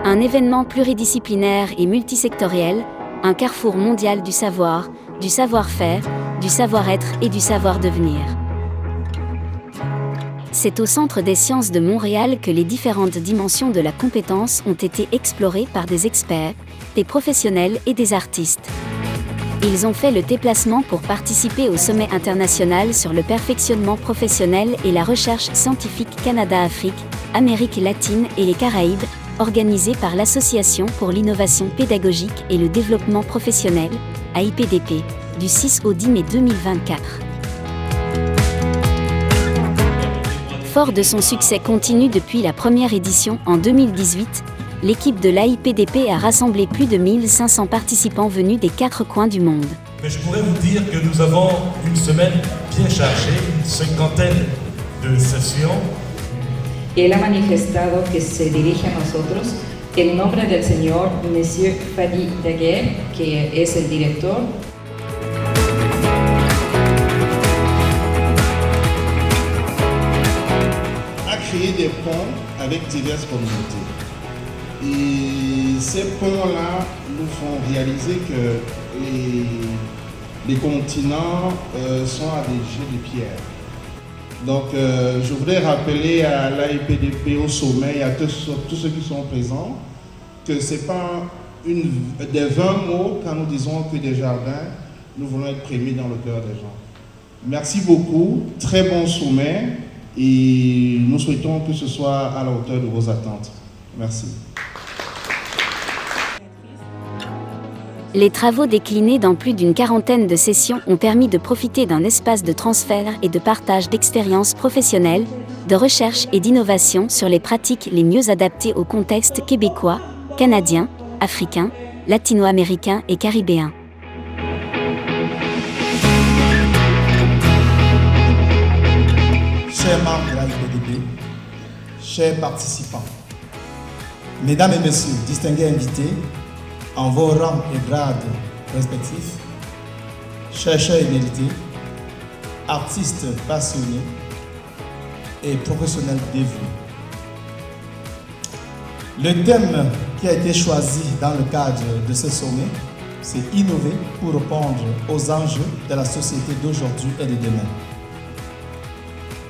Un événement pluridisciplinaire et multisectoriel, un carrefour mondial du savoir, du savoir-faire, du savoir-être et du savoir-devenir. C'est au Centre des sciences de Montréal que les différentes dimensions de la compétence ont été explorées par des experts, des professionnels et des artistes. Ils ont fait le déplacement pour participer au sommet international sur le perfectionnement professionnel et la recherche scientifique Canada-Afrique, Amérique latine et les Caraïbes, organisé par l'Association pour l'innovation pédagogique et le développement professionnel, AIPDP, du 6 au 10 mai 2024. Fort de son succès continu depuis la première édition en 2018, l'équipe de l'AIPDP a rassemblé plus de 1500 participants venus des 4 coins du monde. Mais je pourrais vous dire que nous avons une semaine bien chargée, une cinquantaine de sessions. Él ha manifestado que se dirige a nosotros en nombre del señor Monsieur Fadi Daguerre, que es el director. A créé des ponts avec diverses communautés. Et ces ponts-là nous font réaliser que les continents sont à des jets de pierre. Donc je voudrais rappeler à l'AIPDP, au sommet et à tous ceux qui sont présents que ce n'est pas des 20 mots quand nous disons que des jardins, nous voulons être premiers dans le cœur des gens. Merci beaucoup, très bon sommet et nous souhaitons que ce soit à la hauteur de vos attentes. Merci. Les travaux déclinés dans plus d'une quarantaine de sessions ont permis de profiter d'un espace de transfert et de partage d'expériences professionnelles, de recherche et d'innovation sur les pratiques les mieux adaptées au contexte québécois, canadien, africain, latino-américain et caribéen. Chers membres de l'AIPDP, chers participants, mesdames et messieurs, distingués invités, en vos rangs et grades respectifs, chercheurs émérités, artistes passionnés et professionnels dévoués. Le thème qui a été choisi dans le cadre de ce sommet, c'est innover pour répondre aux enjeux de la société d'aujourd'hui et de demain.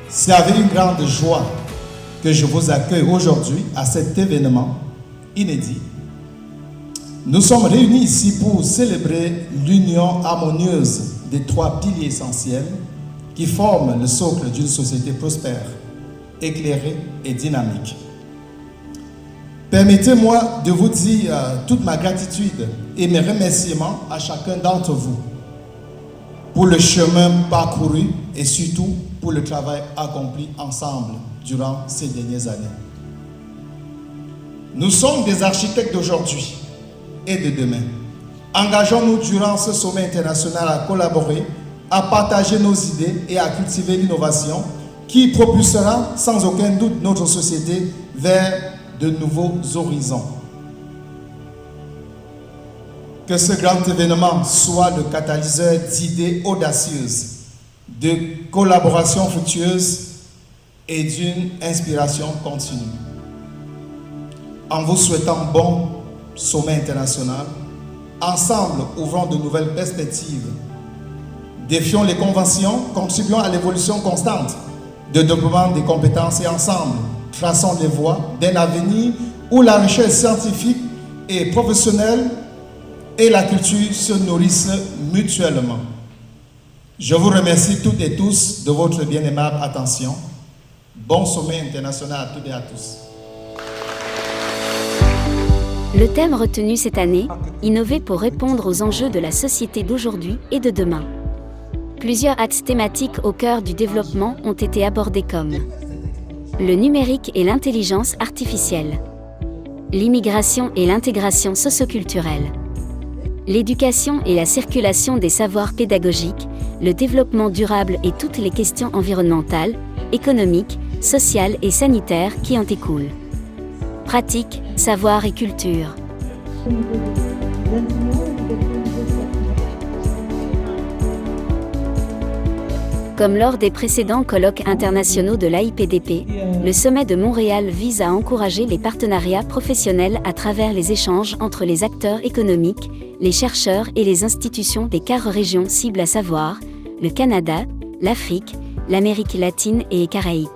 C'est avec une grande joie que je vous accueille aujourd'hui à cet événement inédit. Nous sommes réunis ici pour célébrer l'union harmonieuse des 3 piliers essentiels qui forment le socle d'une société prospère, éclairée et dynamique. Permettez-moi de vous dire toute ma gratitude et mes remerciements à chacun d'entre vous pour le chemin parcouru et surtout pour le travail accompli ensemble durant ces dernières années. Nous sommes des architectes d'aujourd'hui et de demain. Engageons-nous durant ce sommet international à collaborer, à partager nos idées et à cultiver l'innovation qui propulsera sans aucun doute notre société vers de nouveaux horizons. Que ce grand événement soit le catalyseur d'idées audacieuses, de collaborations fructueuses et d'une inspiration continue. En vous souhaitant bon sommet international, ensemble ouvrons de nouvelles perspectives, défions les conventions, contribuons à l'évolution constante de développement des compétences et ensemble traçons les voies d'un avenir où la recherche scientifique et professionnelle et la culture se nourrissent mutuellement. Je vous remercie toutes et tous de votre bien aimable attention. Bon sommet international à toutes et à tous. Le thème retenu cette année, innover pour répondre aux enjeux de la société d'aujourd'hui et de demain. Plusieurs axes thématiques au cœur du développement ont été abordés comme le numérique et l'intelligence artificielle, l'immigration et l'intégration socioculturelle, l'éducation et la circulation des savoirs pédagogiques, le développement durable et toutes les questions environnementales, économiques, sociales et sanitaires qui en découlent. Pratique, savoir et culture. Comme lors des précédents colloques internationaux de l'AIPDP, le sommet de Montréal vise à encourager les partenariats professionnels à travers les échanges entre les acteurs économiques, les chercheurs et les institutions des 4 régions cibles, à savoir le Canada, l'Afrique, l'Amérique latine et les Caraïbes.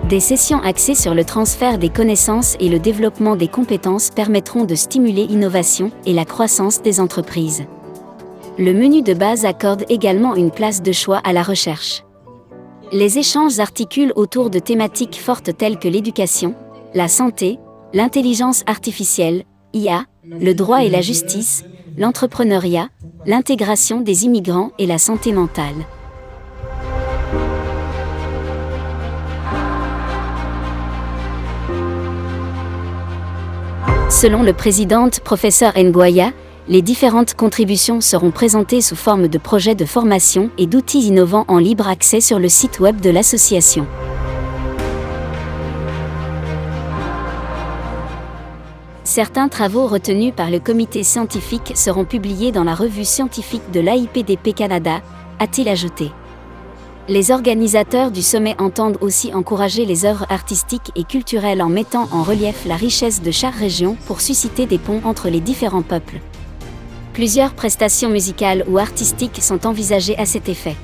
Des sessions axées sur le transfert des connaissances et le développement des compétences permettront de stimuler l'innovation et la croissance des entreprises. Le menu de base accorde également une place de choix à la recherche. Les échanges articulent autour de thématiques fortes telles que l'éducation, la santé, l'intelligence artificielle, IA, le droit et la justice, l'entrepreneuriat, l'intégration des immigrants et la santé mentale. Selon le président professeur Ngoya, les différentes contributions seront présentées sous forme de projets de formation et d'outils innovants en libre accès sur le site web de l'association. Certains travaux retenus par le comité scientifique seront publiés dans la revue scientifique de l'AIPDP Canada, a-t-il ajouté. Les organisateurs du sommet entendent aussi encourager les œuvres artistiques et culturelles en mettant en relief la richesse de chaque région pour susciter des ponts entre les différents peuples. Plusieurs prestations musicales ou artistiques sont envisagées à cet effet.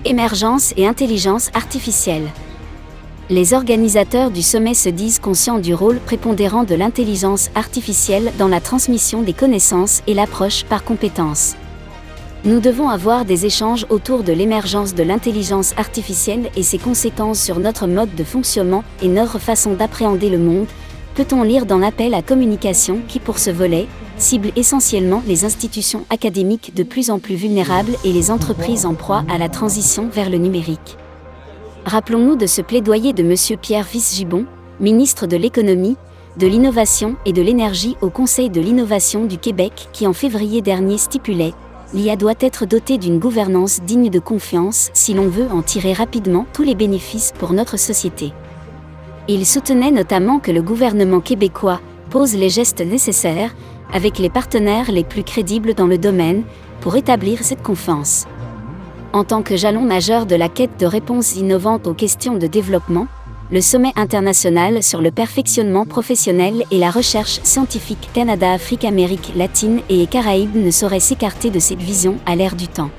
Émergence et intelligence artificielle. Les organisateurs du sommet se disent conscients du rôle prépondérant de l'intelligence artificielle dans la transmission des connaissances et l'approche par compétences. Nous devons avoir des échanges autour de l'émergence de l'intelligence artificielle et ses conséquences sur notre mode de fonctionnement et notre façon d'appréhender le monde, peut-on lire dans l'appel à communication qui, pour ce volet, cible essentiellement les institutions académiques de plus en plus vulnérables et les entreprises en proie à la transition vers le numérique. Rappelons-nous de ce plaidoyer de M. Pierre Fitzgibbon, ministre de l'Économie, de l'Innovation et de l'Énergie au Conseil de l'innovation du Québec qui en février dernier stipulait « L'IA doit être dotée d'une gouvernance digne de confiance si l'on veut en tirer rapidement tous les bénéfices pour notre société ». Il soutenait notamment que le gouvernement québécois pose les gestes nécessaires, avec les partenaires les plus crédibles dans le domaine, pour établir cette confiance. En tant que jalon majeur de la quête de réponses innovantes aux questions de développement, le sommet international sur le perfectionnement professionnel et la recherche scientifique Canada-Afrique, Amérique latine et Caraïbes ne saurait s'écarter de cette vision à l'ère du temps.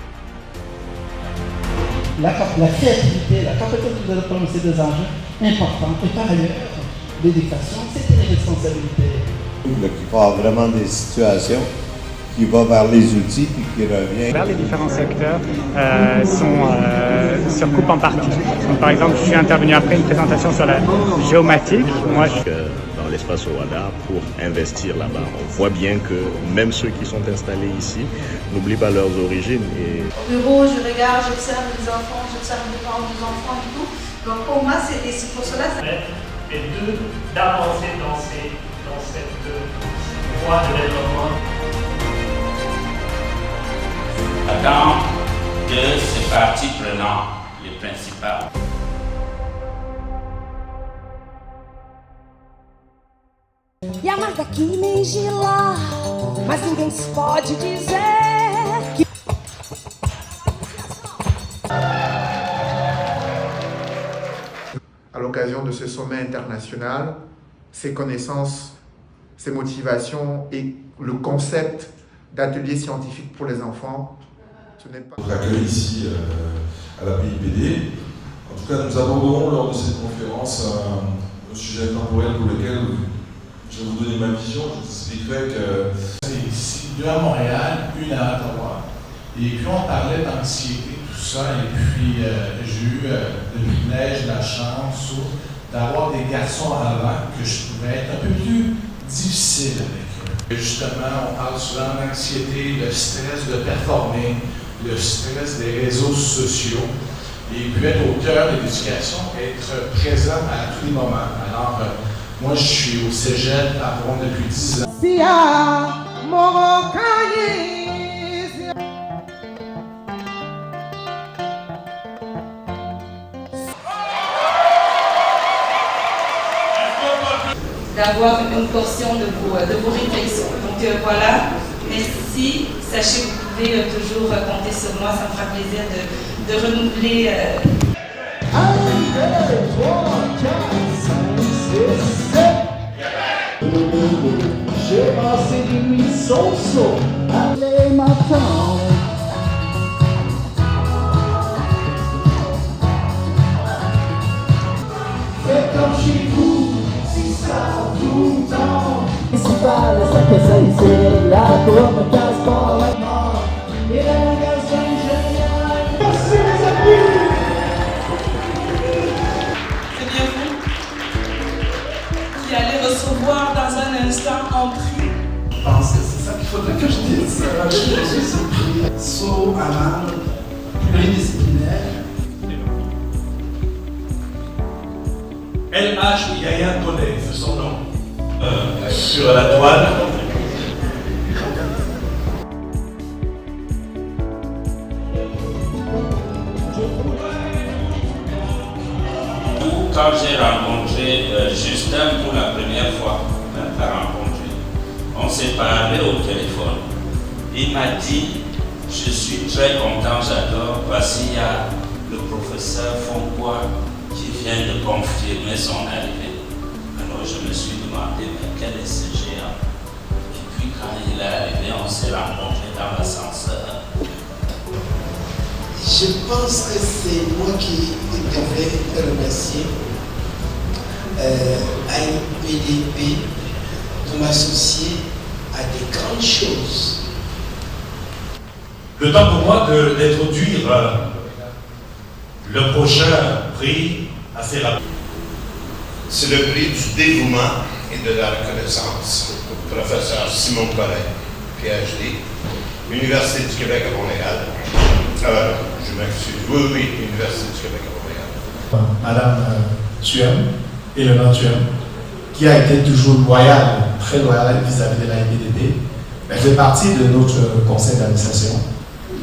La créativité, la capacité de développement, c'est des enjeux importants. Et par ailleurs, l'éducation, c'est une responsabilité. Qui part vraiment des situations, qui va vers les outils puis qui revient. Vers les différents secteurs se recoupent en partie. Donc, par exemple, je suis intervenu après une présentation sur la géomatique. Moi, dans l'espace Owada pour investir là-bas. On voit bien que même ceux qui sont installés ici n'oublient pas leurs origines. Au bureau, je regarde, j'observe les enfants, j'observe les parents des enfants et tout. Donc pour moi, c'est pour cela. Et deux, d'avancer dans cette voie de développement. Attends de ces parties prenantes, les principales. E a mais daqui nem de lá, mas ninguém pode dizer que... À l'occasion de ce sommet international, ces connaissances, ces motivations et le concept d'atelier scientifique pour les enfants, ce n'est pas... Notre accueil ici à la PIPD. En tout cas, nous aborderons lors de cette conférence un sujet temporel pour lequel je vais vous donner ma vision. Je vous expliquerai que... C'est ici, deux à Montréal, une à Ottawa. Et puis on parlait d'anxiété, tout ça, et puis j'ai eu de privilège, la chance d'avoir des garçons avant que je trouvais être un peu plus difficile avec eux. Et justement, on parle souvent d'anxiété, le stress de performer, le stress des réseaux sociaux, et puis être au cœur de l'éducation, être présent à tous les moments. Alors, moi, je suis au cégep à Ron depuis 10 ans. d'avoir une portion de vos réflexions. Donc voilà, merci. Sachez que vous pouvez toujours compter sur moi, ça me fera plaisir de renouveler. 1, 2, 3, 4, 5, 6, 7. J'ai passé des nuits so-so, allez m'attendre. Faites comme chez vous, si ça tout le temps. Principal, ça que ça ici, la cour me casse pas la mort. Et la magasin génial. Merci les amis. C'est bien vous qui allez recevoir dans un instant en prix. C'est ça qu'il faudrait que je dise. Je suis surpris. Saut à mal, pluridisciplinaire. LH Yaya Kone, c'est son nom. Sur la toile. Quand j'ai rencontré Justin pour la première fois, on s'est parlé au téléphone. Il m'a dit, je suis très content, j'adore, parce qu'il y a le professeur Fonpois qui vient de confirmer son arrivée. Alors je me suis demandé, mais quel est ce géant? Et puis quand il est arrivé, on s'est rencontrés dans l'ascenseur. Je pense que c'est moi qui devrais remercier AIPDP de m'associer à des grandes choses. Le temps pour moi d'introduire le prochain prix assez rapide. C'est le prix du dévouement et de la reconnaissance au professeur Simon Collin, PhD, Université du Québec à Montréal. Je m'excuse. Oui, Université du Québec à Montréal. Madame Thuem, Eleanor Thuem, qui a été toujours loyale, très loyale vis-à-vis de l'AIPDP. Elle fait partie de notre conseil d'administration.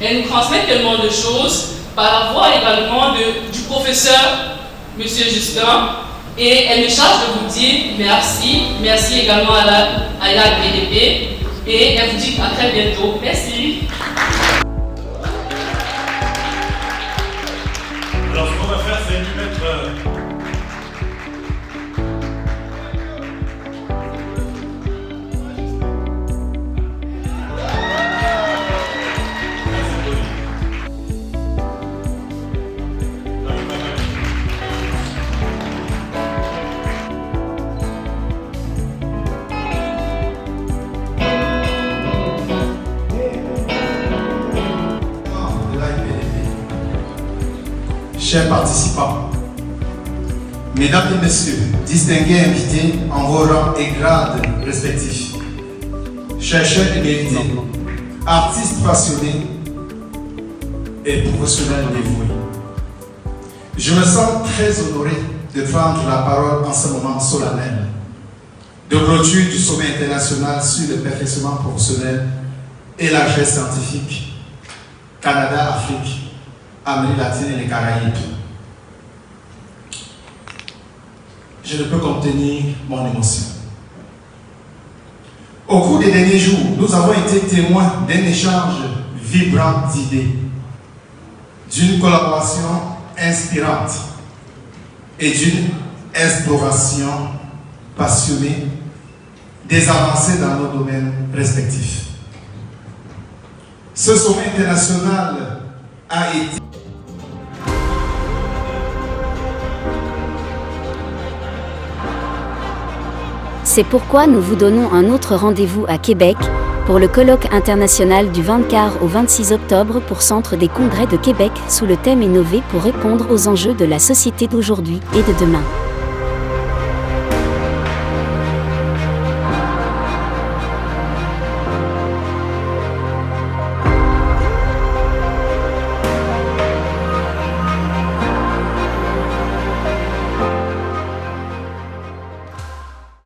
Elle nous transmet tellement de choses par la voix également du professeur, M. Justin, et elle me charge de vous dire merci, merci également à l'AIPDP, et elle vous dit à très bientôt. Merci. Alors ce qu'on va faire, c'est lui mettre... Chers participants, mesdames et messieurs, distingués invités en vos rangs et grades respectifs, chercheurs émérités, artistes passionnés et professionnels dévoués, je me sens très honoré de prendre la parole en ce moment solennel de clôture du sommet international sur le perfectionnement professionnel et la recherche scientifique Canada-Afrique, Amérique latine et les Caraïbes. Je ne peux contenir mon émotion. Au cours des derniers jours, nous avons été témoins d'un échange vibrant d'idées, d'une collaboration inspirante et d'une exploration passionnée des avancées dans nos domaines respectifs. Ce sommet international a été C'est pourquoi nous vous donnons un autre rendez-vous à Québec, pour le colloque international du 24 au 26 octobre pour Centre des Congrès de Québec sous le thème Innover pour répondre aux enjeux de la société d'aujourd'hui et de demain.